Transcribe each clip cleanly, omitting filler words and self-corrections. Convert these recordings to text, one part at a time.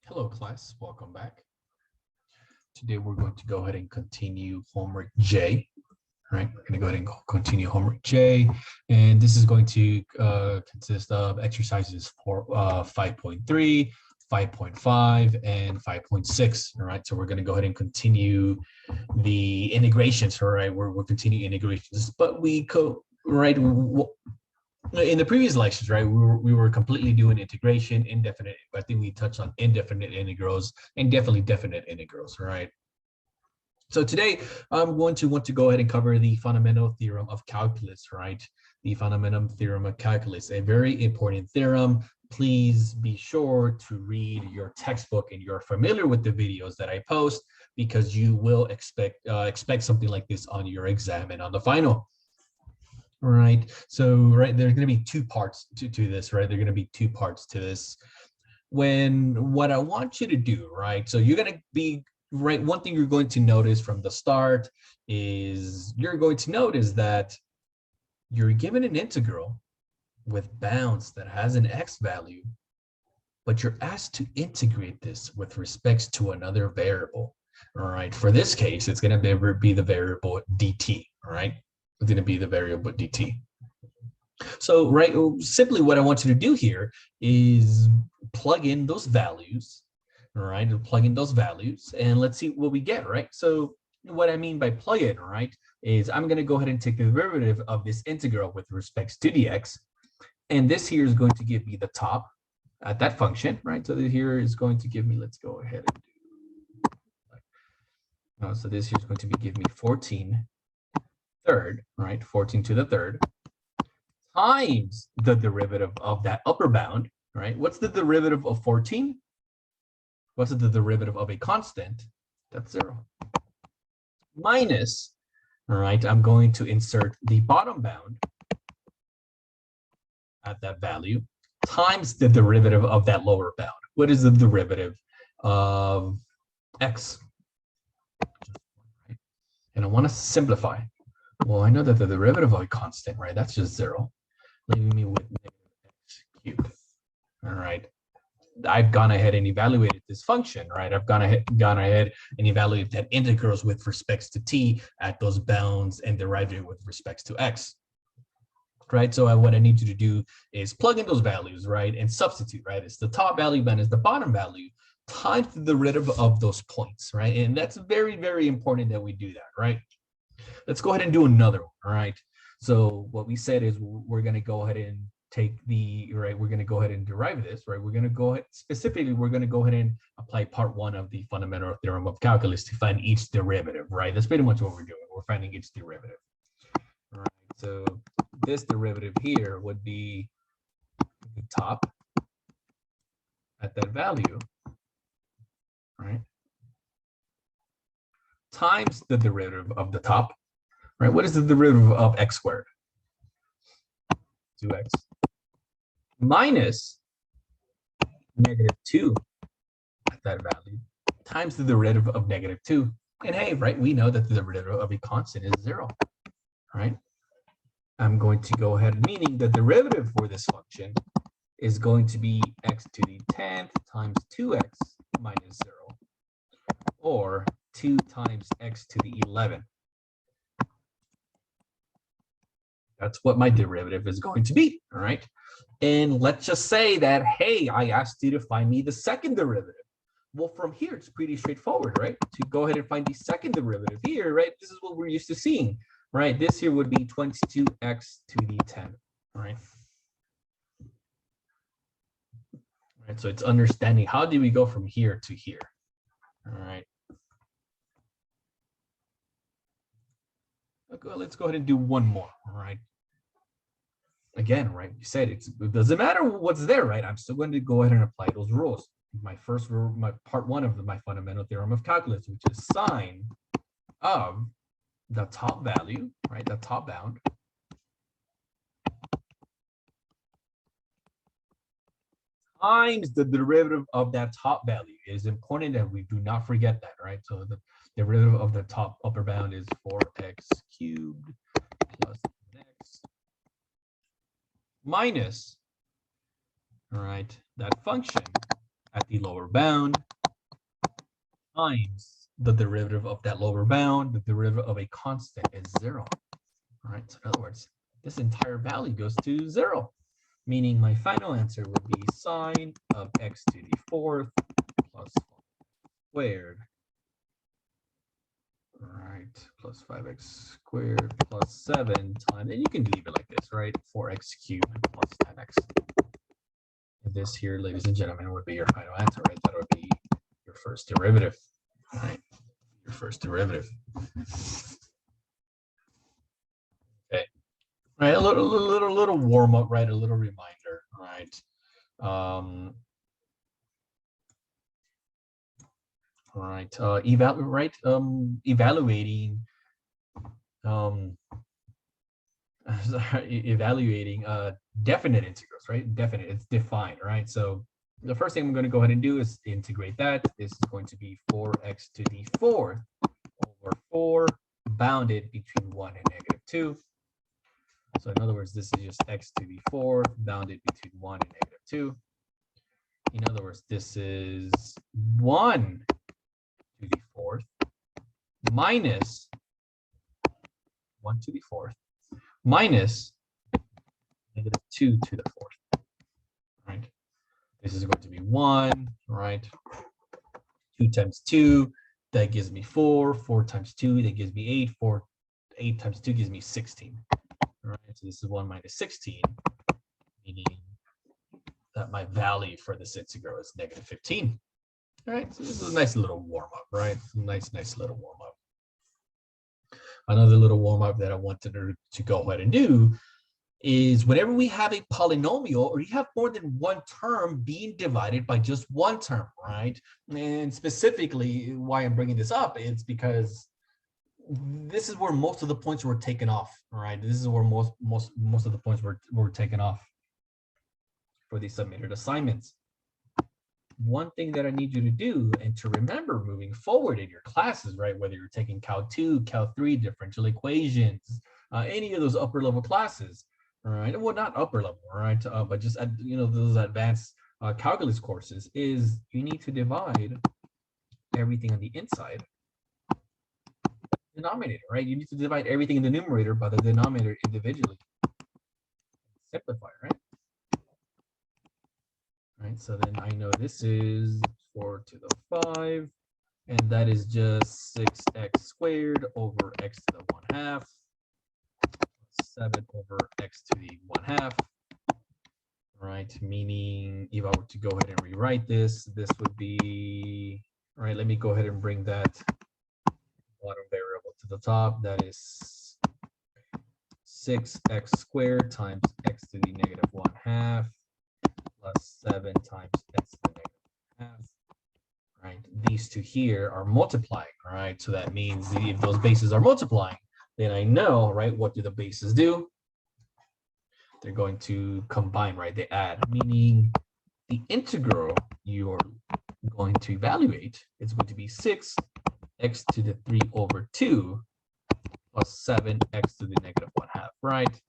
Hello class, welcome back. Today we're going to go ahead and continue homework J. All right, we're going to go ahead and continue homework J, and this is going to consist of exercises for 5.3, 5.5, and 5.6. All right, so we're going to go ahead and continue the integrations. All right, we're continuing integrations, but we in the previous lectures, right, we were completely doing integration, indefinite. I think we touched on indefinite integrals and definitely definite integrals, right? So today I'm going to want to go ahead and cover the fundamental theorem of calculus, right? The fundamental theorem of calculus, a very important theorem. Please be sure to read your textbook and you're familiar with the videos that I post, because you will expect something like this on your exam and on the final. Right. So, right, there's going to be two parts to this, right? There are going to be two parts to this. What I want you to do, right? So you're going to be, right, one thing you're going to notice from the start is you're going to notice that you're given an integral with bounds that has an x value, but you're asked to integrate this with respect to another variable. All right. For this case, it's going to be the variable dt, all right? It's going to be the variable dt. So, right, simply what I want you to do here is plug in those values, all right? Plug in those values, and let's see what we get, right? So what I mean by plug in, right, is I'm going to go ahead and take the derivative of this integral with respect to the x, and this here is going to give me the top at that function, right? So here is going to give me, let's go ahead and do, so this here is going to be give me 14 third, right? 14 to the third times the derivative of that upper bound, right? What's the derivative of 14? What's the derivative of a constant? That's 0. Minus, all right, I'm going to insert the bottom bound at that value times the derivative of that lower bound. What is the derivative of x? And I want to simplify. Well, I know that the derivative of a constant, right, that's just 0. Leaving me with negative x cubed. All right. I've gone ahead and evaluated this function, right? I've gone ahead and evaluated that integrals with respects to t at those bounds and derived it with respects to x, right? So what I need you to do is plug in those values, right, and substitute, right? It's the top value minus the bottom value times the derivative of those points, right? And that's very, very important that we do that, right? Let's go ahead and do another one, all right? So what we said is we're going to go ahead and take the, right, we're going to go ahead and derive this, right? We're going to go ahead, specifically, we're going to go ahead and apply part 1 of the fundamental theorem of calculus to find each derivative, right? That's pretty much what we're doing. We're finding each derivative. All right, so this derivative here would be the top at that value, right? Times the derivative of the top, right? What is the derivative of x squared? 2x minus negative 2 at that value times the derivative of negative 2. And hey, right, we know that the derivative of a constant is 0, right? I'm going to go ahead, meaning the derivative for this function is going to be x to the 10th times 2x minus 0, or 2 times x to the 11th. That's what my derivative is going to be, all right? And let's just say that, hey, I asked you to find me the second derivative. Well, from here, it's pretty straightforward, right? To go ahead and find the second derivative here, right? This is what we're used to seeing, right? This here would be 22x to the 10th, right? Right, so it's understanding how do we go from here to here, all right? Let's go ahead and do one more, all right? Again, right, you said it doesn't matter what's there, right? I'm still going to go ahead and apply those rules. My first rule, my part 1 of my fundamental theorem of calculus, which is sine of the top value, right, the top bound, times the derivative of that top value. It is important that we do not forget that, right? So the derivative of the top upper bound is 4x cubed plus x minus, all right, that function at the lower bound times the derivative of that lower bound. The derivative of a constant is 0. All right, so in other words, this entire value goes to 0, meaning my final answer would be sine of x to the 4th plus 4 squared. All right, plus 5x squared plus 7 times, and you can leave it like this, right? 4x cubed plus 10x. And this here, ladies and gentlemen, would be your final answer, right? That would be your first derivative, right? Your first derivative. Okay. Right, a little warm up, right? A little reminder, right? Evaluating evaluating definite integrals, right? Definite, it's defined, right? So the first thing I'm going to go ahead and do is integrate that. This is going to be 4x to the 4th over 4 bounded between 1 and -2. So in other words, this is just x to the 4th bounded between 1 and -2. In other words, this is 1 to the 4th minus 1 to the 4th minus -2 to the 4th, right? This is going to be 1, right? 2 times 2, that gives me 4. 4 times 2, that gives me 8. 8 times 2 gives me 16. All right, so this is 1 minus 16, meaning that my value for this integral is -15. All right, so this is a nice little warm-up, right? Nice little warm-up. Another little warm-up that I wanted to go ahead and do is whenever we have a polynomial or you have more than one term being divided by just one term, right? And specifically why I'm bringing this up is because this is where most of the points were taken off, right? This is where most of the points were taken off for the submitted assignments. One thing that I need you to do and to remember moving forward in your classes, right? Whether you're taking Cal 2, Cal 3, differential equations, any of those upper level classes, all right? Well, not upper level, right? But just those advanced calculus courses, is you need to divide everything on the inside denominator, right? You need to divide everything in the numerator by the denominator individually. Simplify, right? Right, so then I know this is 4 to the 5, and that is just 6x squared over x to the 1/2, 7 over x to the 1/2, right? Meaning if I were to go ahead and rewrite this, this would be, all right, let me go ahead and bring that bottom variable to the top. That is 6x squared times x to the -1/2 plus 7 times x to the -1/2, right? These two here are multiplying, right? So that means if those bases are multiplying, then I know, right, what do the bases do? They're going to combine, right? They add, meaning the integral you're going to evaluate is going to be 6x to the 3 over 2 plus 7x to the -1/2, right?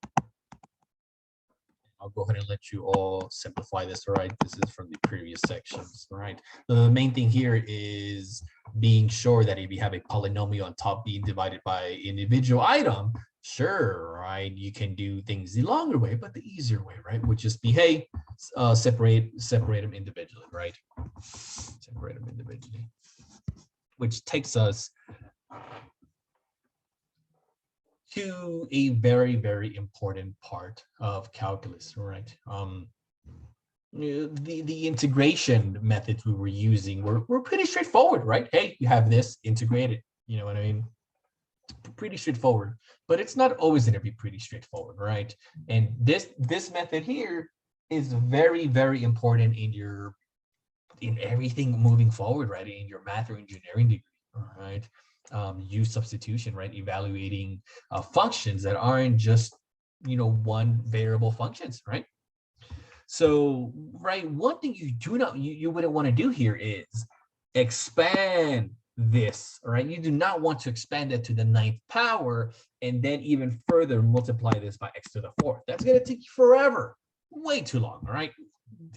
I'll go ahead and let you all simplify this, all right? This is from the previous sections, all right? The main thing here is being sure that if you have a polynomial on top being divided by individual item, sure, right? You can do things the longer way, but the easier way, right? Would just be, hey, separate them individually, right? Separate them individually, which takes us to a very important part of calculus, right? The integration methods we were using were pretty straightforward, right? Hey, you have this integrated, you know what I mean? Pretty straightforward, but it's not always going to be pretty straightforward, right? And this method here is very important in everything moving forward, right? In your math or engineering degree, all right? U-substitution, right? Evaluating functions that aren't just, one variable functions, right? So, right, one thing you wouldn't want to do here is expand this, right? You do not want to expand it to the 9th power and then even further multiply this by x to the 4th. That's going to take you forever, way too long, all right?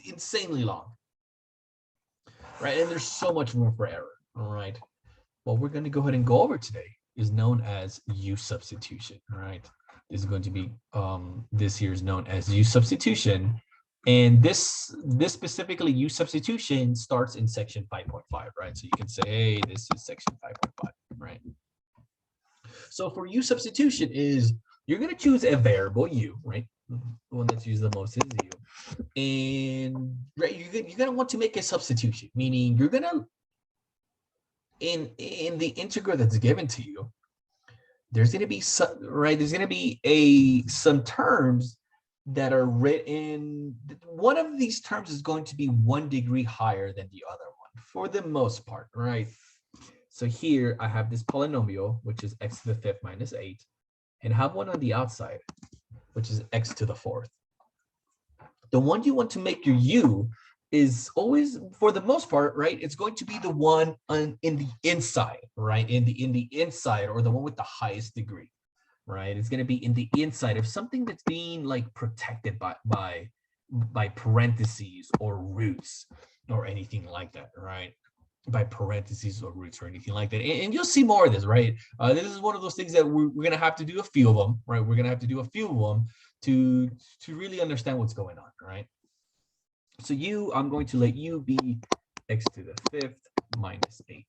Insanely long. right? And there's so much room for error, all right? What we're going to go ahead and go over today is known as U-substitution, all right? This is going to be, this here is known as U-substitution. And this specifically U-substitution starts in section 5.5, right? So you can say, hey, this is section 5.5, right? So for U-substitution is, you're going to choose a variable U, right? The one that's used the most is U. And right, you're going to want to make a substitution, meaning you're going to, in the integral that's given to you, there's going to be some, right, there's going to be some terms that are written. One of these terms is going to be 1 degree higher than the other one for the most part, right? So here I have this polynomial, which is x to the 5th minus 8, and I have one on the outside, which is x to the 4th. The one you want to make your u is always, for the most part, right, it's going to be the one in the inside, right, in the inside, or the one with the highest degree, right? It's going to be in the inside of something that's being like protected by parentheses or roots or anything like that, right? By parentheses or roots or anything like that. And you'll see more of this, right? This is one of those things that we're going to have to do a few of them, right? We're going to have to do a few of them to really understand what's going on, right? So I'm going to let u be x to the 5th minus 8.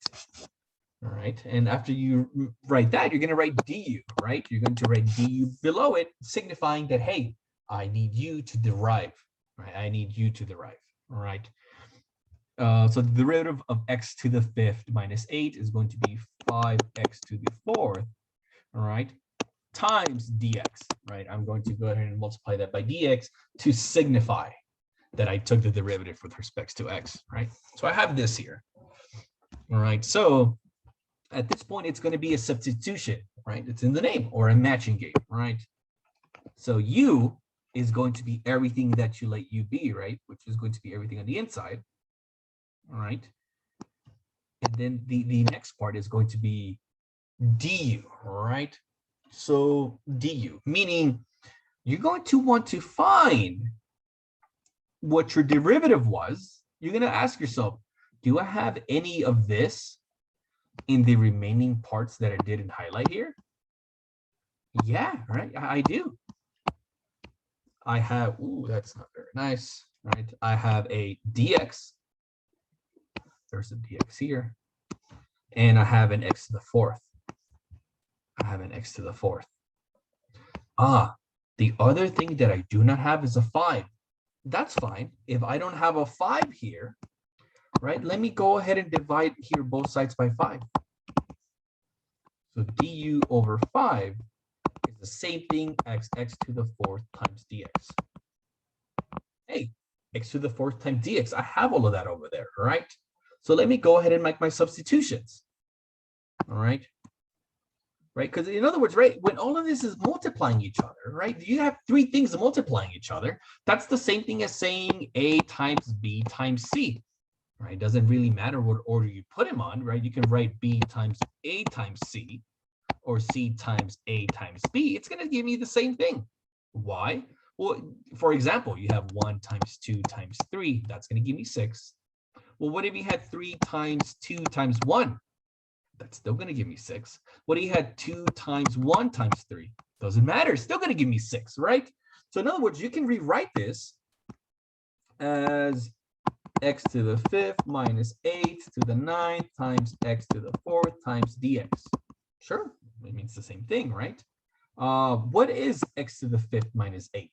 All right. And after you write that, you're going to write du, right? You're going to write du below it, signifying that, hey, I need you to derive, right? I need you to derive, all right? So the derivative of x to the 5th minus 8 is going to be 5x to the 4th, all right, times dx, right? I'm going to go ahead and multiply that by dx to signify that I took the derivative with respect to x, right? So I have this here, all right? So at this point, it's going to be a substitution, right? It's in the name, or a matching game, right? So u is going to be everything that you let u be, right? Which is going to be everything on the inside, all right? And then the next part is going to be du, all right? So du, meaning you're going to want to find what your derivative was. You're going to ask yourself, do I have any of this in the remaining parts that I didn't highlight here? Yeah, right, I do. I have, ooh, that's not very nice, right? I have a dx. There's a dx here. And I have an x to the 4th. I have an x to the 4th. The other thing that I do not have is a 5. That's fine. If I don't have a 5 here, right, let me go ahead and divide here both sides by 5. So du over 5 is the same thing as x to the 4th times dx. Hey, x to the 4th times dx, I have all of that over there, right? So let me go ahead and make my substitutions, all right? Right, because in other words, right, when all of this is multiplying each other, right, you have 3 things multiplying each other. That's the same thing as saying A times B times C, right? It doesn't really matter what order you put them on, right? You can write B times A times C or C times A times B. It's going to give me the same thing. Why? Well, for example, you have 1 times 2 times 3. That's going to give me 6. Well, what if you had 3 times 2 times 1? That's still going to give me 6. What if you had 2 times 1 times 3? Doesn't matter. It's still going to give me 6, right? So in other words, you can rewrite this as x to the 5th minus 8 to the 9th times x to the 4th times dx. Sure, it means the same thing, right? What is x to the 5th minus 8?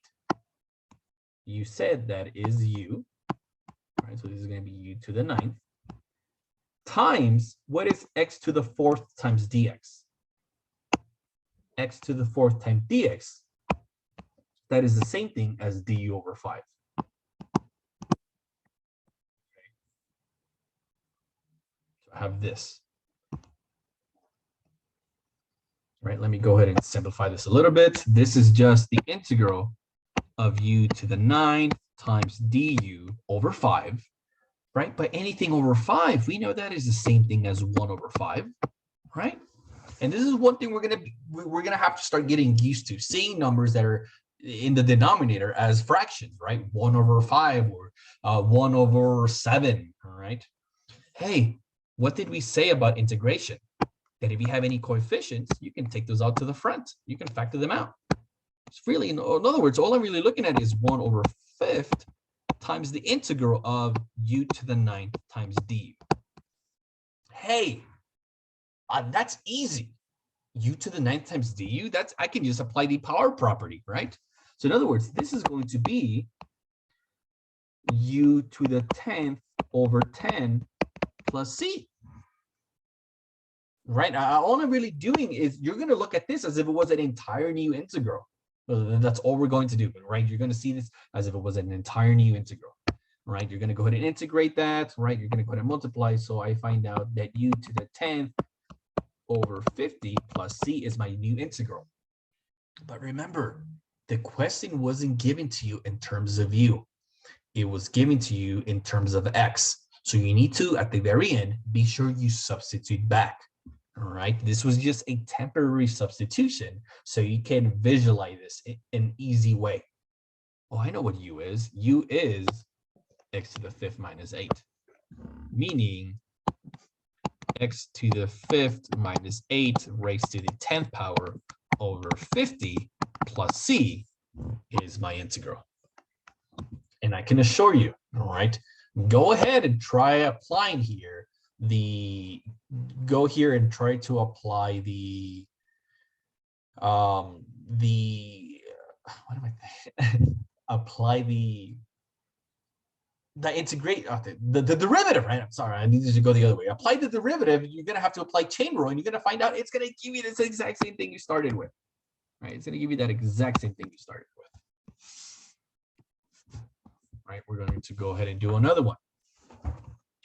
You said that is u, right? So this is going to be u to the 9th. Times, what is x to the 4th times dx? X to the 4th times dx, that is the same thing as du over 5. Okay. So I have this. Right, let me go ahead and simplify this a little bit. This is just the integral of u to the 9th times du over 5. Right? But anything over 5, we know that is the same thing as 1 over 5, right? And this is one thing we're gonna have to start getting used to, seeing numbers that are in the denominator as fractions, right? 1 over 5 or 1 over 7, all right? Hey, what did we say about integration? That if you have any coefficients, you can take those out to the front. You can factor them out. It's really, in other words, all I'm really looking at is 1/5 times the integral of u to the 9th times du. Hey, that's easy. U to the 9th times du, I can just apply the power property, right? So in other words, this is going to be u to the 10th over 10 plus c. Right? All I'm really doing is you're going to look at this as if it was an entire new integral. That's all we're going to do, right? You're going to see this as if it was an entire new integral, right? You're going to go ahead and integrate that, right? You're going to go ahead and multiply. So I find out that u to the 10th over 50 plus c is my new integral. But remember, the question wasn't given to you in terms of u. It was given to you in terms of x. So you need to, at the very end, be sure you substitute back. All right, this was just a temporary substitution, so you can visualize this in an easy way. Oh, I know what u is. U is x to the 5th minus 8, meaning x to the 5th minus 8 raised to the 10th power over 50 plus c is my integral. And I can assure you, all right, go ahead and try applying here go here and try to apply apply the integrate the derivative, right? I'm sorry, I needed to go the other way. Apply the derivative. You're gonna have to apply chain rule, and you're gonna find out it's gonna give you this exact same thing you started with, right? It's gonna give you that exact same thing you started with. Right, we're going to go ahead and do another one.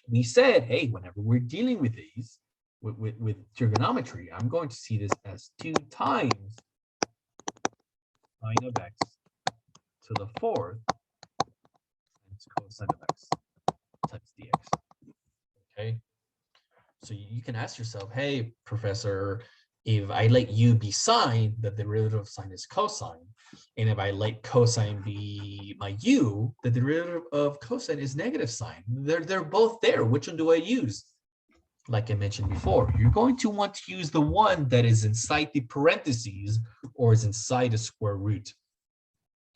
We said, hey, whenever we're dealing with these, with trigonometry, I'm going to see this as 2 times sine of x to the 4th times cosine of x times dx. Okay, so you can ask yourself, hey, professor, if I let u be sine, the derivative of sine is cosine. And if I let cosine be my u, the derivative of cosine is negative sine. They're both there. Which one do I use? Like I mentioned before, you're going to want to use the one that is inside the parentheses or is inside the square root.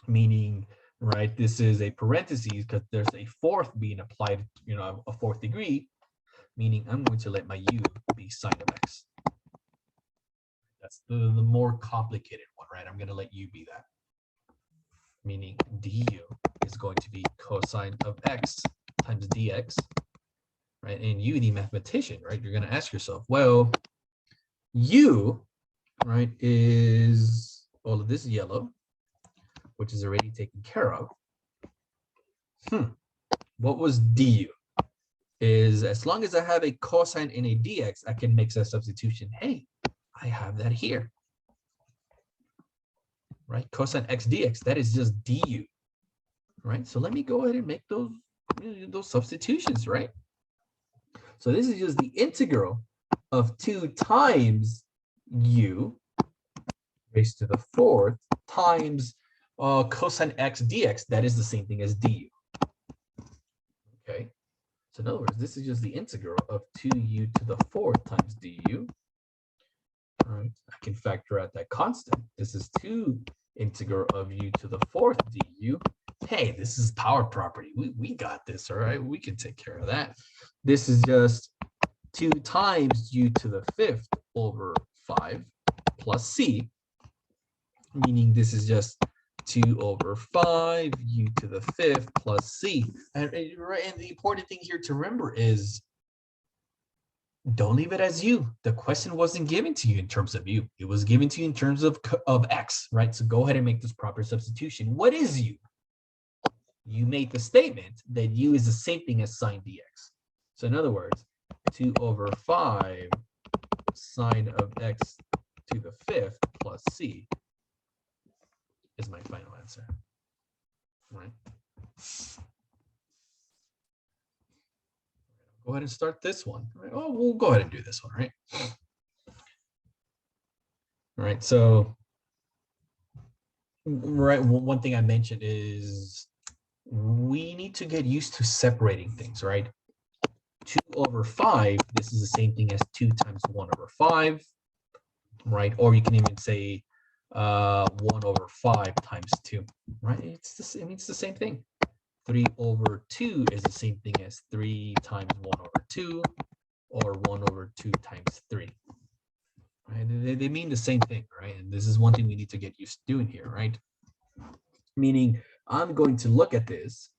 Meaning, right, this is a parentheses because there's a 4th being applied, a 4th degree, meaning I'm going to let my u be sine of x. That's the more complicated one, right? I'm going to let u be that. Meaning du is going to be cosine of x times dx, right? And you, the mathematician, right? You're going to ask yourself, well, u, right, is all of this yellow, which is already taken care of. What was du? Is as long as I have a cosine and a dx, I can make that substitution. Hey, I have that here. Right, cosine x dx, that is just du, right? So let me go ahead and make those substitutions, right? So this is just the integral of 2 times u raised to the 4th times cosine x dx. That is the same thing as du. Okay, so in other words, this is just the integral of 2u to the 4th times du. All right, I can factor out that constant. This is 2 integral of u to the 4th du. Hey, this is power property. We got this, all right? We can take care of that. This is just 2 times u to the 5th over 5 plus c, meaning this is just 2 over 5 u to the 5th plus c. And the important thing here to remember is don't leave it as u. The question wasn't given to you in terms of u. It was given to you in terms of x, right? So go ahead and make this proper substitution. What is u? You made the statement that u is the same thing as sine dx. So in other words, 2 over 5 sine of x to the 5th plus c is my final answer, right? Go ahead and start this one. Right? Oh, we'll go ahead and do this one, right? All right, so, right, one thing I mentioned is we need to get used to separating things, right? 2 over 5, this is the same thing as 2 times 1 over 5, right? Or you can even say 1 over 5 times 2, right? It's the same, it's the same thing. 3 over 2 is the same thing as 3 times 1 over 2, or 1 over 2 times 3. Right? They mean the same thing, right? And this is one thing we need to get used to doing here, right? Meaning I'm going to look at this,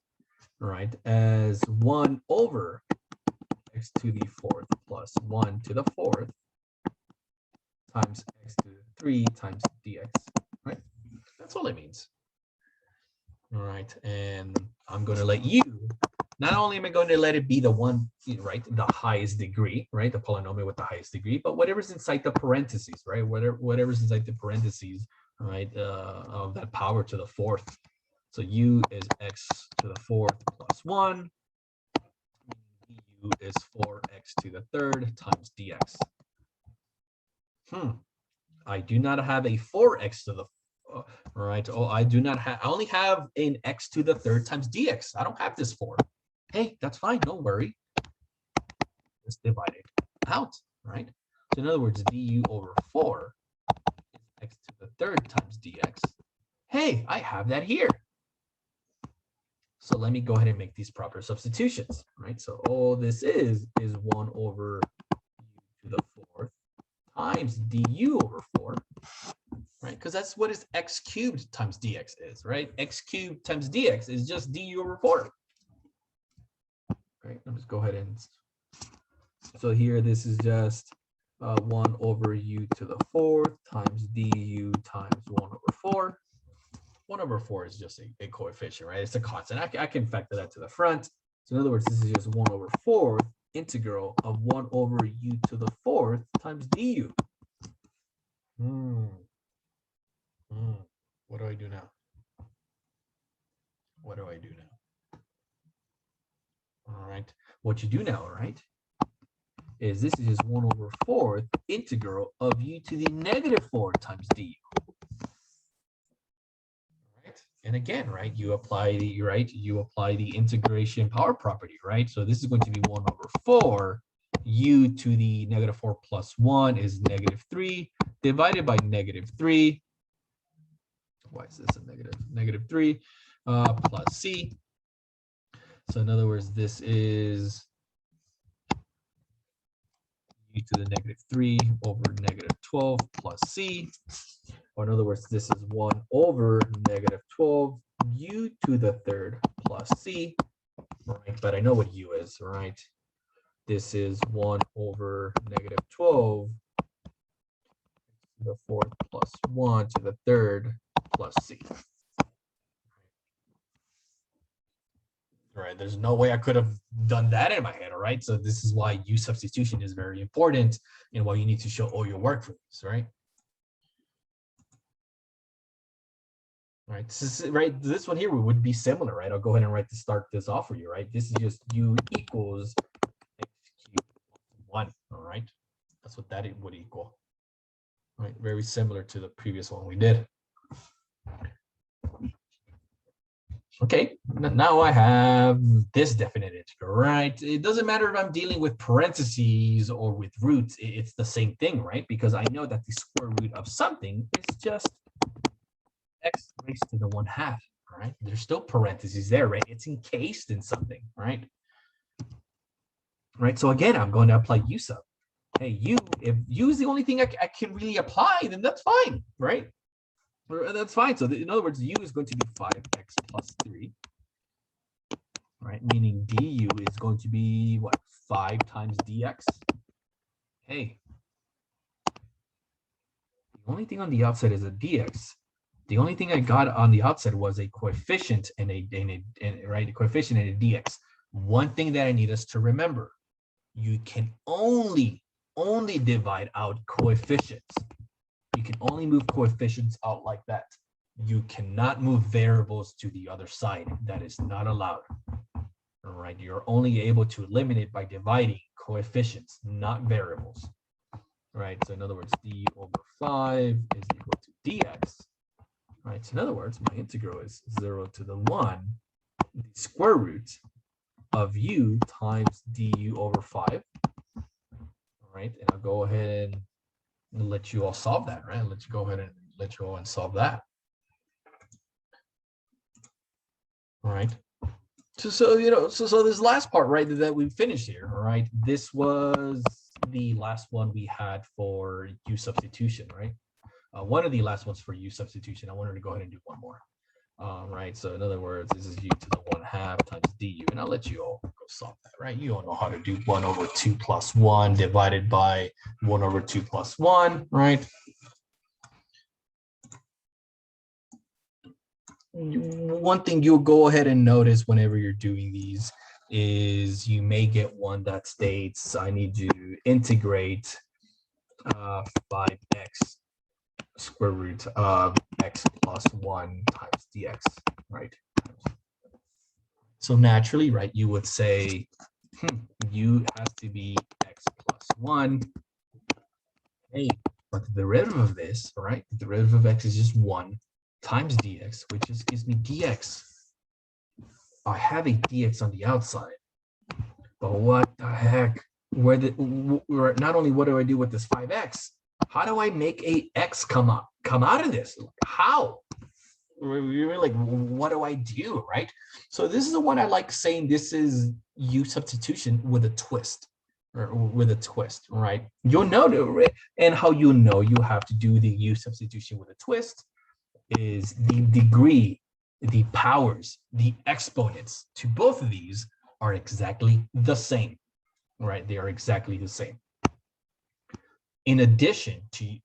right, as 1 over x to the 4th plus 1 to the 4th times x to the 3 times dx, right? That's all it means. All right, and I'm going to let you, not only am I going to let it be the one, right, the highest degree, right, the polynomial with the highest degree, but whatever's inside the parentheses, right, whatever's inside the parentheses, right, of that power to the 4th. So u is x to the 4th plus 1. U is 4x to the 3rd times dx. I do not have a 4x to the right. Oh, I do not have, I only have an x to the 3rd times dx. I don't have this 4. Hey, that's fine, don't worry. Just divide it out, right? So in other words, du over 4 is x to the 3rd times dx. Hey, I have that here. So let me go ahead and make these proper substitutions, right? So all this is 1 over u to the 4th times du over 4, right? Because that's what is x cubed times dx is, right? X cubed times dx is just du over 4. Right, let's go ahead and, so here this is just 1 over u to the 4th times du times 1 over 4. 1 over 4 is just a coefficient, right? It's a constant. I can factor that to the front. So in other words, this is just 1 over 4th integral of 1 over u to the 4th times du. What do I do now? What do I do now? All right. What you do now, right, is this is just 1 over 4th integral of u to the negative 4 times du. Right? And again, right, you apply the integration power property, right? So this is going to be 1 over 4. U to the negative 4 plus 1 is negative 3 divided by negative 3. Why is this a negative? Negative 3 plus c. So in other words, this is u to the negative 3 over negative 12 plus c. Or in other words, this is 1 over negative 12 u to the 3rd plus c. Right, but I know what u is, right? This is 1 over negative 12 to the 4th plus 1 to the 3rd plus c. All right, there's no way I could have done that in my head, all right? So this is why U-substitution is very important and why you need to show all your work for this, right? All right, this is right. This one here would be similar, right? I'll go ahead and start this off for you, right? This is just u equals x cubed 1, all right? That's what that would equal. All right, very similar to the previous one we did. Okay, now I have this definite integral, right? It doesn't matter if I'm dealing with parentheses or with roots, it's the same thing, right? Because I know that the square root of something is just x raised to the 1/2, right? There's still parentheses there, right? It's encased in something, right? Right, so again, I'm going to apply u-sub. Hey, if u is the only thing I can really apply, then that's fine, right? That's fine. So in other words, u is going to be 5x plus 3, right? Meaning du is going to be what, 5 times dx? Hey, the only thing on the outside is a dx. The only thing I got on the outside was a coefficient and a coefficient and a dx. One thing that I need us to remember: you can only divide out coefficients. You can only move coefficients out like that. You cannot move variables to the other side. That is not allowed. All right, you're only able to eliminate by dividing coefficients, not variables. All right, so in other words, d over 5 is equal to dx. All right, so in other words, my integral is 0 to the 1, the square root of u times du over 5. All right, and I'll go ahead and let you all solve that, right? Let you go ahead and let you all and solve that. All right. So you know, so this last part, right, that we finished here, all right? This was the last one we had for U substitution, right? One of the last ones for U substitution. I wanted to go ahead and do one more. Right, so in other words, this is u to the 1/2 times du, and I'll let you all go solve that, right? You all know how to do 1 over 2 plus 1 divided by 1 over 2 plus 1, right? One thing you'll go ahead and notice whenever you're doing these is you may get one that states, I need to integrate 5x square root of x plus 1 times dx, right? So naturally, right, you would say u has to be x plus 1. Hey, but the derivative of this, right, the derivative of x is just 1 times dx, which just gives me dx. I have a dx on the outside, but what the heck? Not only what do I do with this 5x, how do I make a x come out of this? How? We're like, what do I do, right? So this is the one I like saying this is U substitution with a twist, or with a twist, right? You'll know, and how you know you have to do the U substitution with a twist is the degree, the powers, the exponents to both of these are exactly the same, right? They are exactly the same. In addition to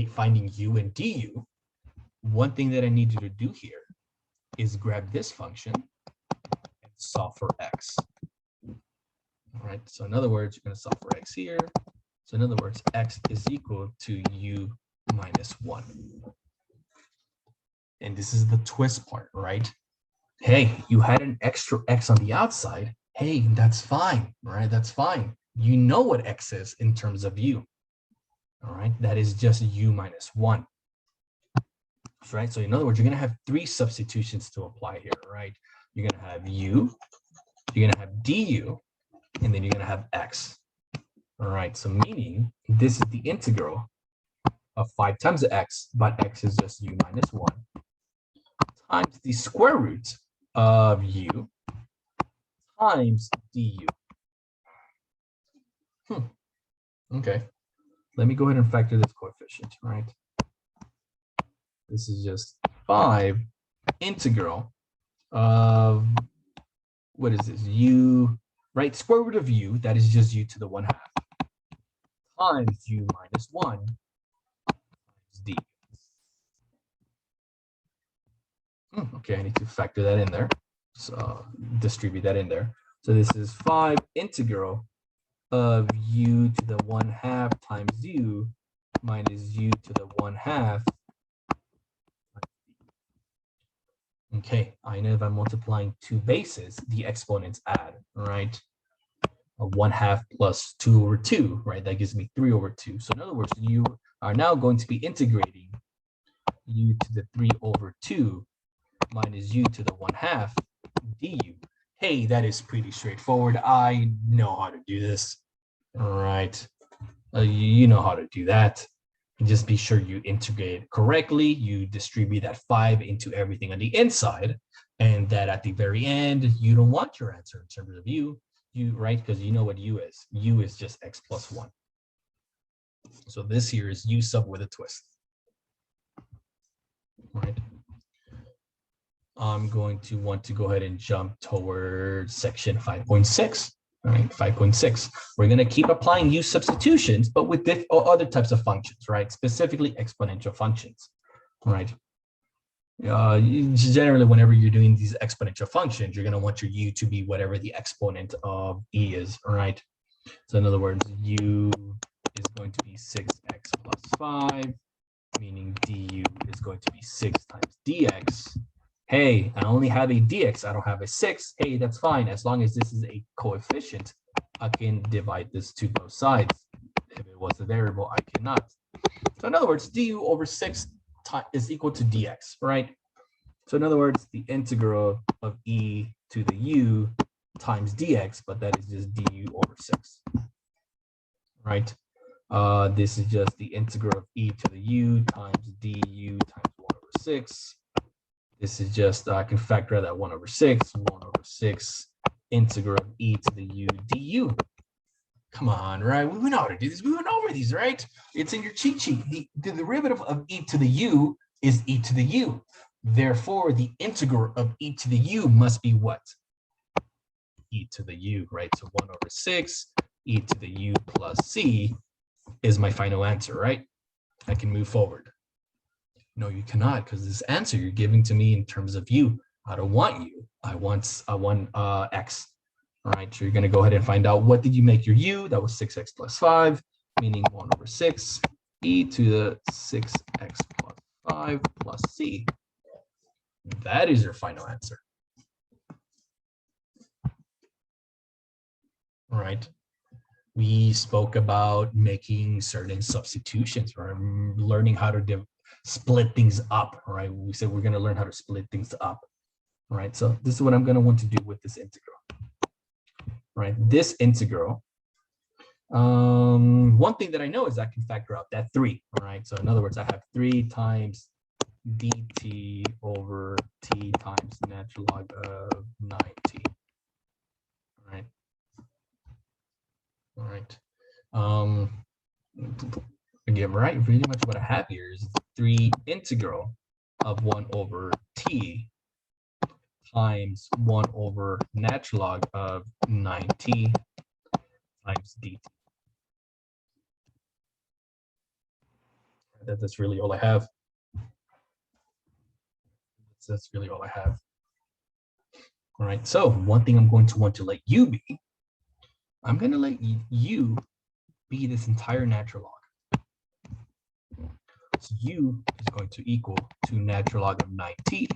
finding u and du, one thing that I need you to do here is grab this function and solve for x. All right, so in other words, you're going to solve for x here. So in other words, x is equal to u minus 1. And this is the twist part, right? Hey, you had an extra x on the outside. Hey, that's fine, right? That's fine. You know what x is in terms of u. All right, that is just u minus 1. Right, so in other words, you're going to have 3 substitutions to apply here, right? You're going to have u, you're going to have du, and then you're going to have x. All right, so meaning this is the integral of 5 times x, but x is just u minus 1, times the square root of u times du. Okay, let me go ahead and factor this coefficient, right? This is just 5 integral of, what is this, u, right? Square root of u, that is just u to the 1/2, times u minus 1 times d. Okay, I need to factor that in there. So distribute that in there. So this is 5 integral of u to the 1/2 times u minus u to the 1/2. Okay, I know if I'm multiplying 2 bases, the exponents add, right? 1/2 plus 2 over 2, right? That gives me 3 over 2. So in other words, you are now going to be integrating u to the 3 over 2 minus u to the 1/2 du. Hey, that is pretty straightforward. I know how to do this. All right. You know how to do that. Just be sure you integrate correctly. You distribute that 5 into everything on the inside, and that at the very end, you don't want your answer in terms of u, right? Because you know what u is. U is just x plus 1. So this here is u sub with a twist. All right. I'm going to want to go ahead and jump towards section 5.6. All right, 5.6. We're going to keep applying U substitutions, but with other types of functions, right? Specifically exponential functions, right? Generally, whenever you're doing these exponential functions, you're going to want your u to be whatever the exponent of e is, all right? So in other words, u is going to be 6x plus 5, meaning du is going to be 6 times dx. Hey, I only have a dx, I don't have a 6. Hey, that's fine. As long as this is a coefficient, I can divide this to both sides. If it was a variable, I cannot. So in other words, du over 6 is equal to dx, right? So in other words, the integral of e to the u times dx, but that is just du over 6, right? This is just the integral of e to the u times du times 1 over 6. This is just, I can factor out that 1 over 6, 1 over 6, integral of e to the u du. Come on, right? We know how to do this. We went over these, right? It's in your cheat sheet. The derivative of e to the u is e to the u. Therefore, the integral of e to the u must be what? E to the u, right? So 1 over 6, e to the u plus c is my final answer, right? I can move forward. No, you cannot, because this answer you're giving to me in terms of u. I don't want u. I want x. All right, so you're going to go ahead and find out what did you make your u. That was 6x plus 5, meaning 1 over 6 e to the 6x plus 5 plus c. That is your final answer. All right. We spoke about making certain substitutions, right? Learning how to split things up, right? We said we're going to learn how to split things up, right? So this is what I'm going to want to do with this integral, right? This integral, one thing that I know is I can factor out that 3, all right? So in other words, I have 3 times dt over t times natural log of 9t, all right? All right. Again, right, pretty much what I have here is 3 integral of 1 over t times 1 over natural log of 9t times dt. That's really all I have. That's really all I have. All right, so one thing I'm going to want to let you be, I'm going to let you be this entire natural log. So u is going to equal to natural log of 9t,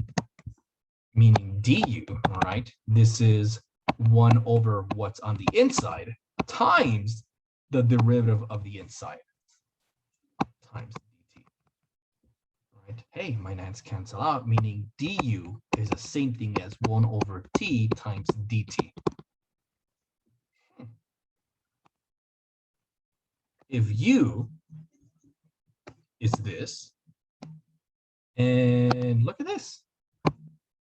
meaning du, all right? This is 1 over what's on the inside times the derivative of the inside times dt. All right? Hey, my nines cancel out, meaning du is the same thing as 1 over t times dt. If u is this, and look at this,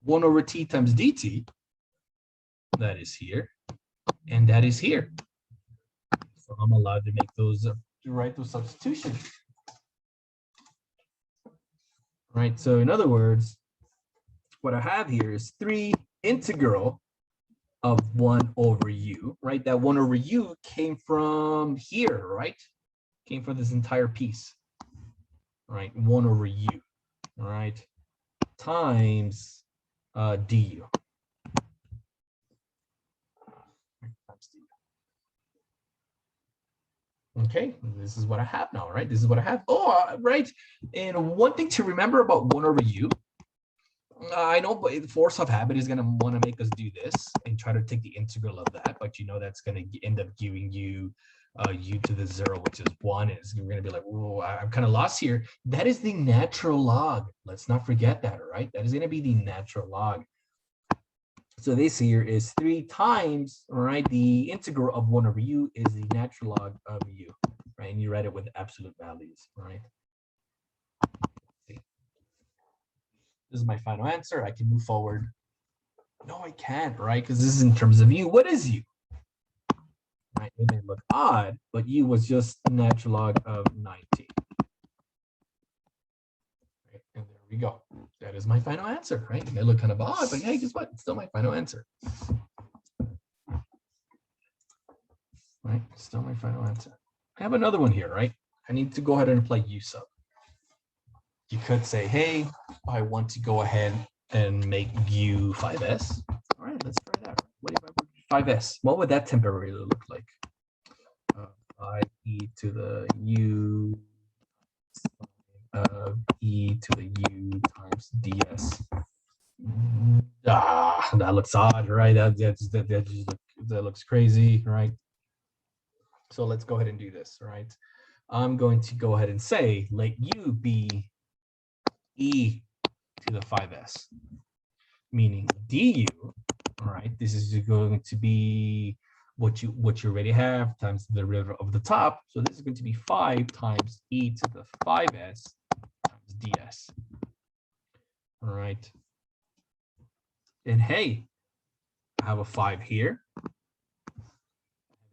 1 over t times dt, that is here, and that is here. So I'm allowed to make those, to write those substitutions. Right, so in other words, what I have here is 3 integral of 1 over u, right? That 1 over u came from here, right? Came from this entire piece, right? 1 over u, all right? Times du. Okay, this is what I have now, right? This is what I have. Oh, right. And one thing to remember about 1 over u, I know but the force of habit is going to want to make us do this and try to take the integral of that, but you know that's going to end up giving you u to the 0, which is 1. And you're going to be like, oh, I'm kind of lost here. That is the natural log. Let's not forget that, all right? That is going to be the natural log. So this here is 3 times, all right, the integral of 1 over u is the natural log of u, right? And you write it with absolute values, right? This is my final answer. I can move forward. No, I can't, right? Because this is in terms of u. What is u? Right? It may look odd, but u was just natural log of 9t. Right? And there we go. That is my final answer, right? It may look kind of odd, but hey, guess what? It's still my final answer. Right? Still my final answer. I have another one here, right? I need to go ahead and apply u-sub. You could say, hey, I want to go ahead and make u 5s. All right, let's try that. What if I put 5s? What would that temporarily look like? 5e to the u e to the u times ds. That looks odd, right? That looks crazy, right? So let's go ahead and do this, right? I'm going to go ahead and say, let u be e to the 5s, meaning du All right, this is going to be what you already have times the derivative of the top. So this is going to be 5 times e to the 5s times ds. All right. And hey, I have a 5 here,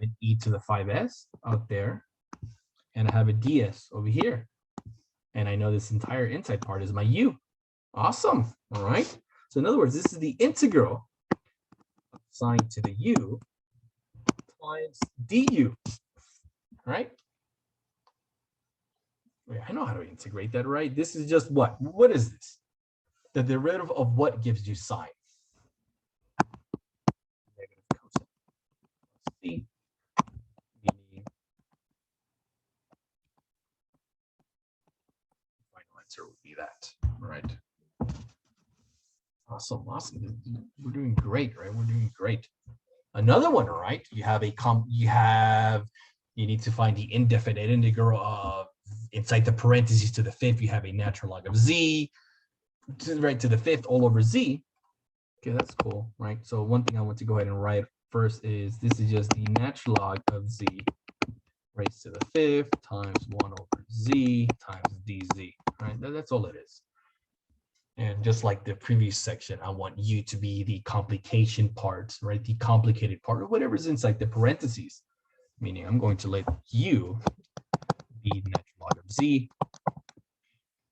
an e to the 5s out there, and I have a ds over here. And I know this entire inside part is my u. Awesome. All right. So in other words, this is the integral of sine to the u times du. All right. Wait, I know how to integrate that, right? This is just what? What is this? The derivative of what gives you sine? Negative cosine plus c, meaning final answer would be that. All right. Awesome, awesome. We're doing great, right? We're doing great. Another one, all right? You have you need to find the indefinite integral of inside the parentheses to the fifth. You have a natural log of z to the fifth all over z. Okay, that's cool, right? So one thing I want to go ahead and write first is this is just the natural log of z raised to the fifth times 1 over z times dz, right? That's all it is. And just like the previous section, I want you to be the complication part, right? The complicated part or whatever's inside the parentheses, meaning I'm going to let you be the natural log of z,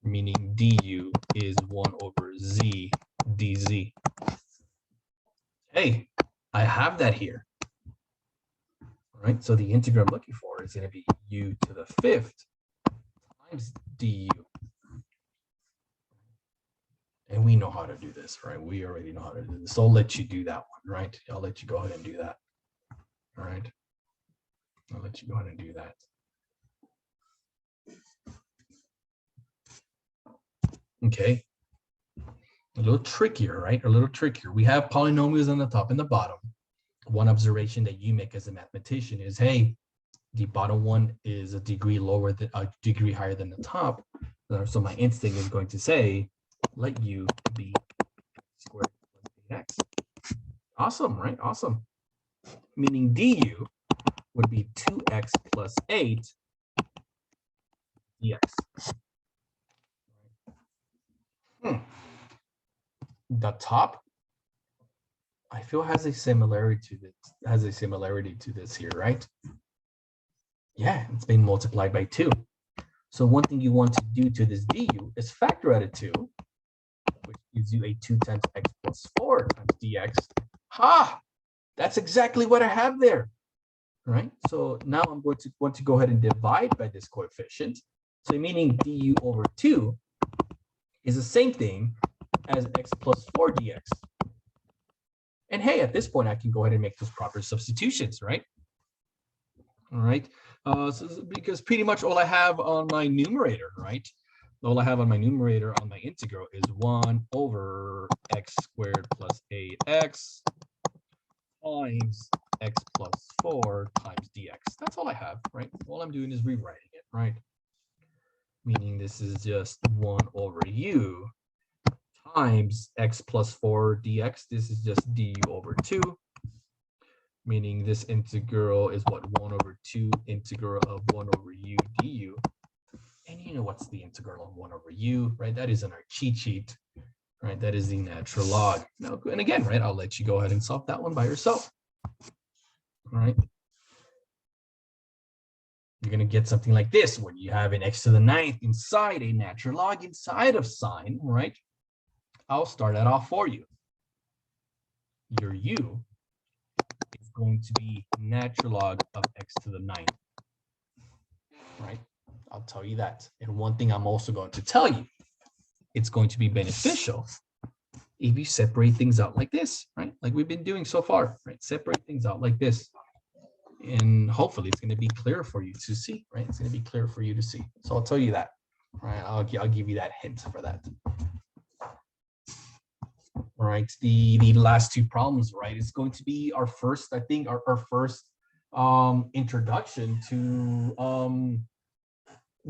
meaning du is 1 over z dz. Hey, I have that here. All right, so the integral I'm looking for is going to be u to the fifth times du. And we know how to do this, right? We already know how to do this. So I'll let you do that one, right? I'll let you go ahead and do that. All right. I'll let you go ahead and do that. Okay. A little trickier, right? A little trickier. We have polynomials on the top and the bottom. One observation that you make as a mathematician is, hey, the bottom one is a degree higher than the top. So my instinct is going to say, let u be squared plus 8x. Awesome, right? Awesome. Meaning du would be 2x plus 8 dx. The top, I feel has a similarity to this here, right? Yeah, it's been multiplied by 2. So one thing you want to do to this du is factor out of 2, which gives you a 2 times x plus 4 times dx. Ha! That's exactly what I have there, right? So now I'm going to want to go ahead and divide by this coefficient. So meaning du over 2 is the same thing as x plus 4 dx. And hey, at this point, I can go ahead and make those proper substitutions, right? All right. So because pretty much all I have on my numerator, right? All I have on my numerator on my integral is 1 over x squared plus 8x times x plus 4 times dx. That's all I have, right? All I'm doing is rewriting it, right? Meaning this is just 1 over u times x plus 4 dx. This is just du over 2. Meaning this integral is what? 1 over 2 integral of 1 over u du. And you know what's the integral of 1 over u, right? That is in our cheat sheet, right? That is the natural log. Now, and again, right, I'll let you go ahead and solve that one by yourself. All right. You're going to get something like this when you have an x to the 9th inside a natural log inside of sine, right? I'll start that off for you. Your u is going to be natural log of x to the 9th, right? I'll tell you that. And one thing I'm also going to tell you, it's going to be beneficial if you separate things out like this, right? Like we've been doing so far, right? Separate things out like this. And hopefully it's going to be clear for you to see, right? It's going to be clear for you to see. So I'll tell you that, right? I'll give you that hint for that. All right, the last two problems, right? It's going to be our first, I think, our first introduction to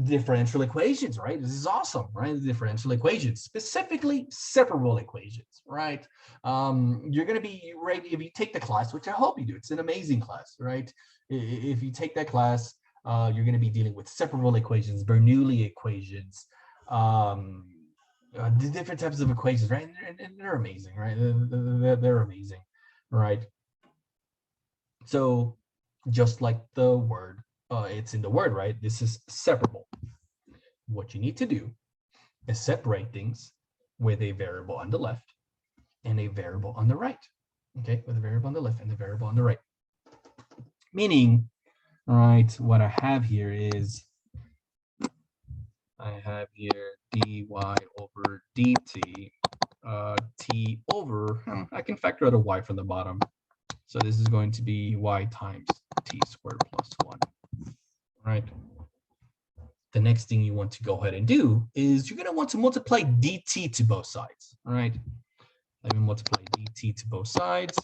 differential equations, right? This is awesome, right? Differential equations, specifically separable equations, right? You're going to be, right, if you take the class, which I hope you do, it's an amazing class, right? If you take that class, you're going to be dealing with separable equations, Bernoulli equations, the different types of equations, right? And they're amazing, right? They're amazing, right? So just like the word, it's in the word, right? This is separable. What you need to do is separate things with a variable on the left and a variable on the right. Okay, with a variable on the left and a variable on the right. Meaning, right, what I have here is, I have here dy over dt, t over, I can factor out a y from the bottom. So this is going to be y times t squared plus 1, right? The next thing you want to go ahead and do is you're going to want to multiply dt to both sides, all right? Let me multiply dt to both sides,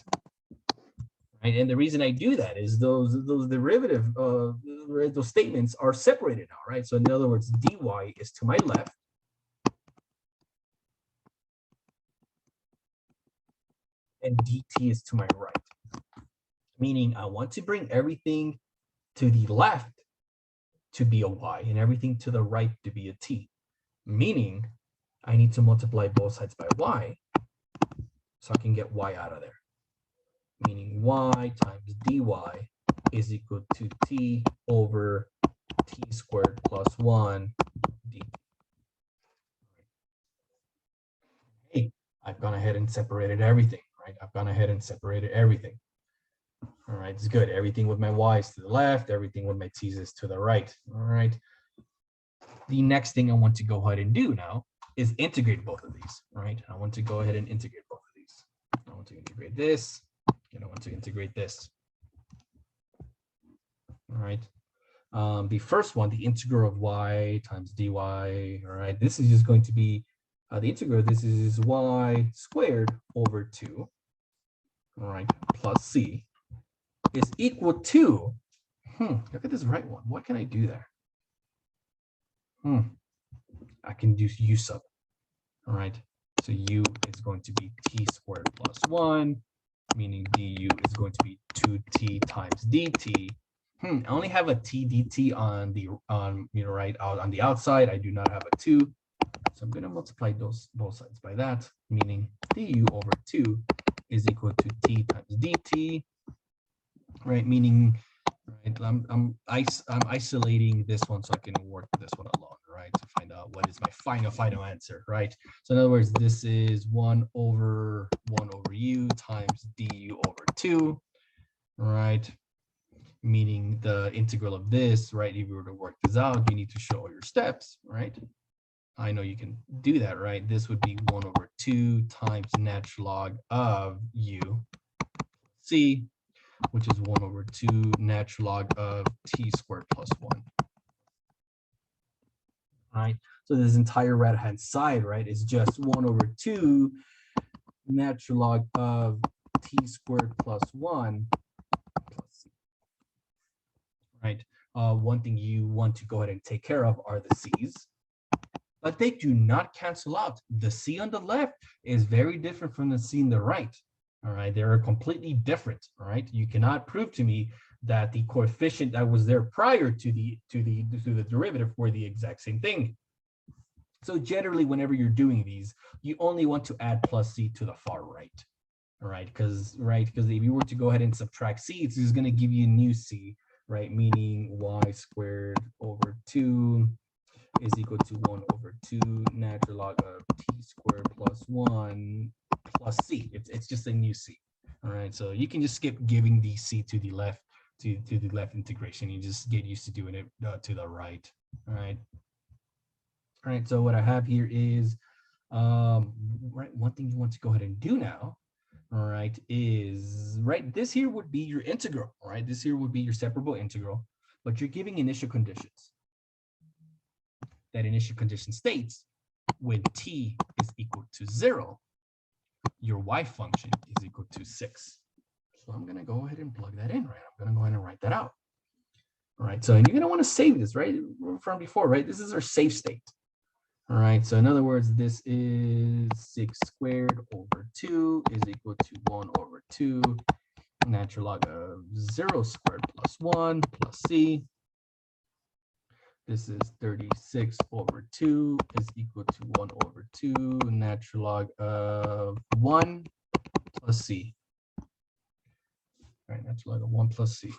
right? And the reason I do that is those derivative, those statements are separated now, right? So in other words, dy is to my left, and dt is to my right. Meaning I want to bring everything to the left to be a y and everything to the right to be a t. Meaning I need to multiply both sides by y so I can get y out of there. Meaning y times dy is equal to t over t squared plus 1 dt. Hey, I've gone ahead and separated everything, right? I've gone ahead and separated everything. All right, it's good. Everything with my y's to the left, everything with my t's is to the right. All right. The next thing I want to go ahead and do now is integrate both of these, right? I want to go ahead and integrate both of these. I want to integrate this, and I want to integrate this. All right. The first one, the integral of y times dy, all right, this is just going to be the integral of this is y squared over 2, all right, plus c is equal to, look at this right one. What can I do there? I can do u sub, all right? So u is going to be t squared plus 1, meaning du is going to be 2t times dt. I only have a t dt on the, right out on the outside. I do not have a 2. So I'm going to multiply those both sides by that, meaning du over 2 is equal to t times dt. Right, meaning, right, I'm isolating this one so I can work this one alone, right, to find out what is my final answer, right? So in other words, this is 1 over u times du over 2, right? Meaning the integral of this, right? If you were to work this out, you need to show all your steps, right? I know you can do that, right? This would be 1 over 2 times natural log of u c, which is 1 over 2 natural log of t squared plus 1. All right, so this entire right-hand side, right, is just 1 over 2 natural log of t squared plus 1 plus c. Right, one thing you want to go ahead and take care of are the c's, but they do not cancel out. The c on the left is very different from the c on the right. All right, they're completely different. All right, you cannot prove to me that the coefficient that was there prior to the derivative were the exact same thing. So generally, whenever you're doing these, you only want to add plus c to the far right. All right, because if you were to go ahead and subtract c, it's just going to give you a new c, right? Meaning y squared over 2 is equal to 1 over 2 natural log of t squared plus 1 plus c. It's just a new c. All right, so you can just skip giving the c to the left, to the left integration. You just get used to doing it to the right. All right. All right, so what I have here is, right, one thing you want to go ahead and do now, all right, is, right, this here would be your integral, all right? This here would be your separable integral, but you're giving initial conditions. That initial condition states when t is equal to 0, your y function is equal to 6. So I'm going to go ahead and plug that in, right? I'm going to go ahead and write that out. All right, so and you're going to want to save this, right, from before, right? This is our safe state. All right, so in other words, this is 6 squared over 2 is equal to 1 over 2 natural log of 0 squared plus 1 plus c. This is 36 over 2 is equal to 1 over 2 natural log of 1 plus c. All right, natural log of 1 plus c.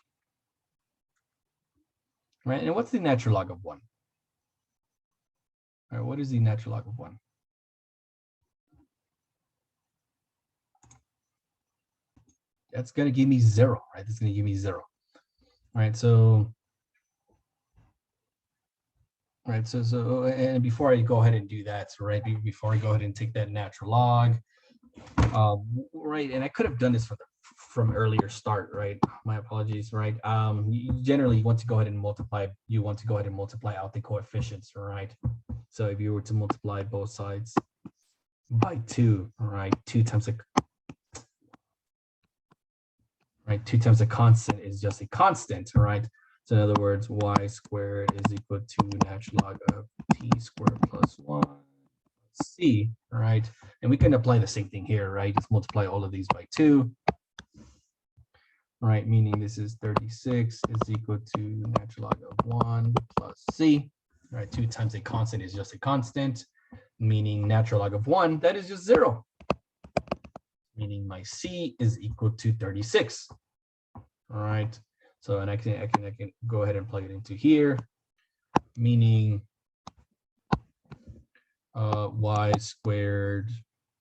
All right, and what's the natural log of 1? All right, what is the natural log of 1? That's going to give me 0, right? That's going to give me 0. All right, so and before I go ahead and do that, so right before I go ahead and take that natural log, right, and I could have done this from earlier start, right? My apologies, right? You generally want to go ahead and multiply. You want to go ahead and multiply out the coefficients, right? So if you were to multiply both sides by 2, right? 2 times a right, 2 times a constant is just a constant, right? So in other words, y squared is equal to natural log of t squared plus 1 c, right? And we can apply the same thing here, right? Just multiply all of these by 2, right? Meaning this is 36 is equal to natural log of 1 plus c, right? 2 times a constant is just a constant, meaning natural log of 1, that is just 0. Meaning my c is equal to 36. All right. So and I can go ahead and plug it into here, meaning y squared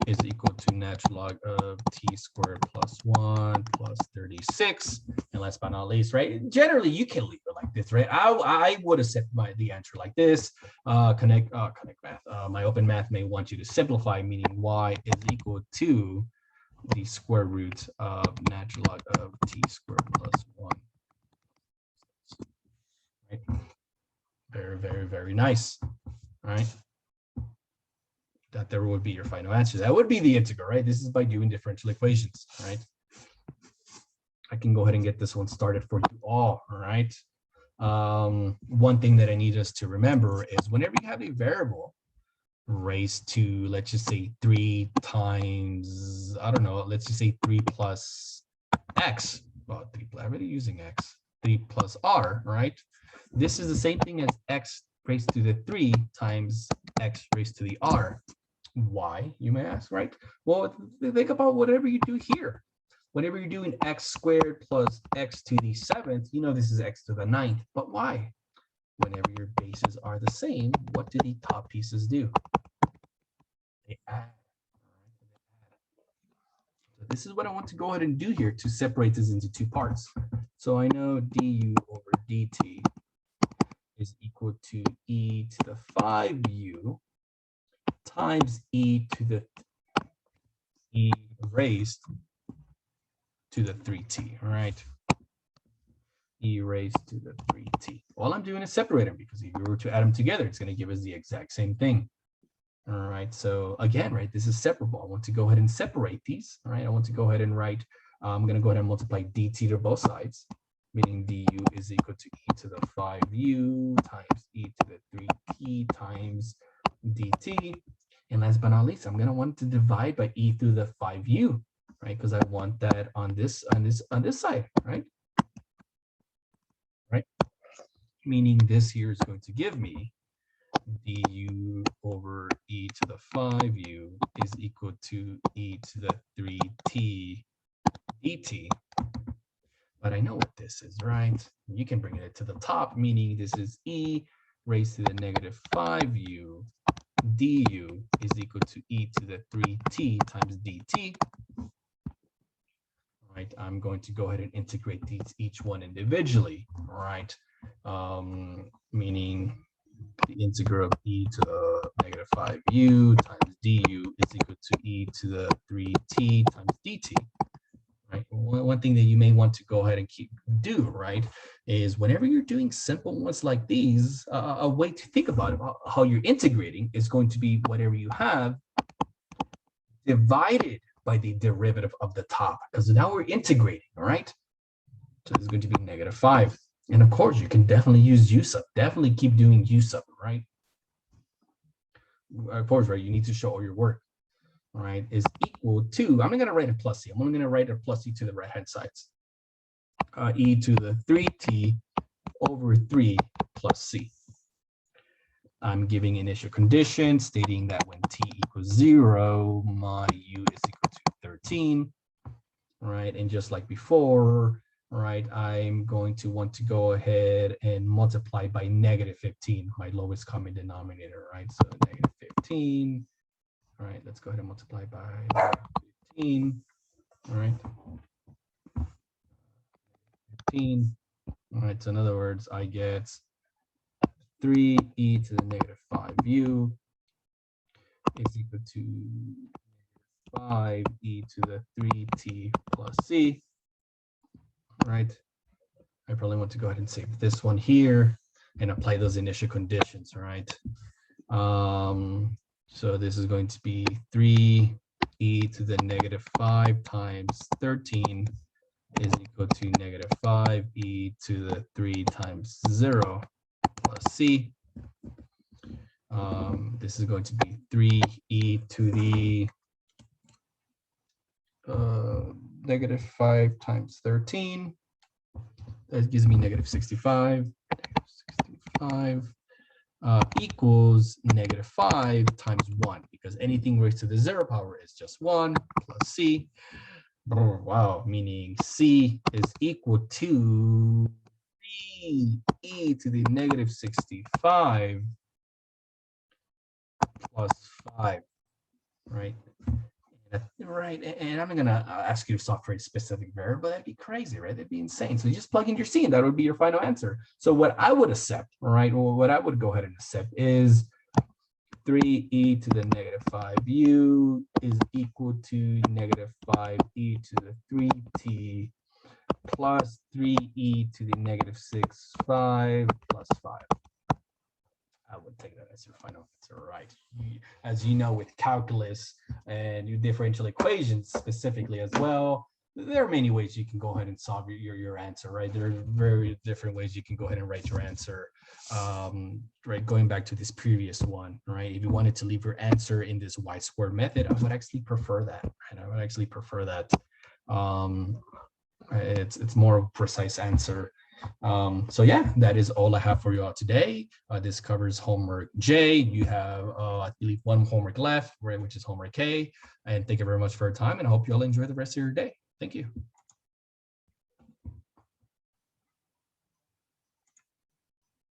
is equal to natural log of t squared plus 1 plus 36. And last but not least, right? Generally, you can leave it like this, right? I would have set the answer like this. Connect math. My open math may want you to simplify, meaning y is equal to the square root of natural log of t squared plus 1. Right? Very, very, very nice. All right. That there would be your final answer. That would be the integral, right? This is by doing differential equations, right? I can go ahead and get this one started for you all right? One thing that I need us to remember is whenever you have a variable raised to, let's just say 3 times, I don't know, let's just say 3 plus x, well, 3, I'm already using x, 3 plus r, right? This is the same thing as x raised to the 3 times x raised to the r. Why, you may ask, right? Well, think about whatever you do here. Whenever you're doing x squared plus x to the 7th, you know this is x to the 9th, but why? Whenever your bases are the same, what do the top pieces do? They add. So this is what I want to go ahead and do here to separate this into 2 parts. So I know du over dt is equal to e to the 5u times e to the e raised to the 3t, all right? E raised to the 3t. All I'm doing is separate them because if we were to add them together, it's going to give us the exact same thing. All right, so again, right, this is separable. I want to go ahead and separate these, all right? I want to go ahead and write, I'm going to go ahead and multiply dt to both sides, meaning du is equal to e to the 5u times e to the 3t times dt. And last but not least, I'm going to want to divide by e through the 5u, right? Because I want that on this side, right? Right? Meaning this here is going to give me du over e to the 5u is equal to e to the 3t dt. But I know what this is, right? You can bring it to the top, meaning this is e raised to the negative 5u du is equal to e to the 3t times dt. Right, I'm going to go ahead and integrate these each one individually, right? Meaning the integral of e to the negative 5u times du is equal to e to the 3t times dt. Right. One thing that you may want to go ahead and do, right, is whenever you're doing simple ones like these, a way to think about it, how you're integrating is going to be whatever you have divided by the derivative of the top, because now we're integrating, all right? So this is going to be negative 5. And of course, you can definitely use U-sub. Definitely keep doing U-sub, right? Of course, right? You need to show all your work, right? Is equal to, I'm not going to write a plus C. I'm only going to write a plus C to the right-hand sides. E to the 3t over 3 plus C. I'm giving initial conditions stating that when t equals 0, my u is equal to 13, right? And just like before, right, I'm going to want to go ahead and multiply by negative 15, my lowest common denominator, right? So negative 15, all right, let's go ahead and multiply by 15, all right? 15, all right, so in other words, I get 3e to the negative 5u is equal to 5e to the 3t plus c, right? I probably want to go ahead and save this one here and apply those initial conditions, right? So this is going to be 3e to the negative 5 times 13 is equal to negative 5e to the 3 times 0 plus c. This is going to be 3e to the negative 5 times 13. That gives me negative 65. Negative 65 equals negative 5 times 1, because anything raised to the 0 power is just 1 plus c. Wow, meaning c is equal to 3e to the negative 65 plus 5, right? Right, and I'm gonna ask you to solve for a specific variable. That'd be crazy, right? That'd be insane. So you just plug in your c, and that would be your final answer. So what I would accept, right, or what I would go ahead and accept is 3e to the negative 5u is equal to negative 5e to the 3t plus 3e to the negative 5 plus 5. I would take that as your final answer, right? As you know, with calculus and your differential equations specifically as well, there are many ways you can go ahead and solve your answer, right? There are very different ways you can go ahead and write your answer, right? Going back to this previous one, right? If you wanted to leave your answer in this y-squared method, I would actually prefer that, right? I would actually prefer that. It's more of a precise answer. So yeah, that is all I have for you all today. This covers homework J. You have, I believe, one homework left, right, which is homework K. And thank you very much for your time, and I hope you all enjoy the rest of your day. Thank you.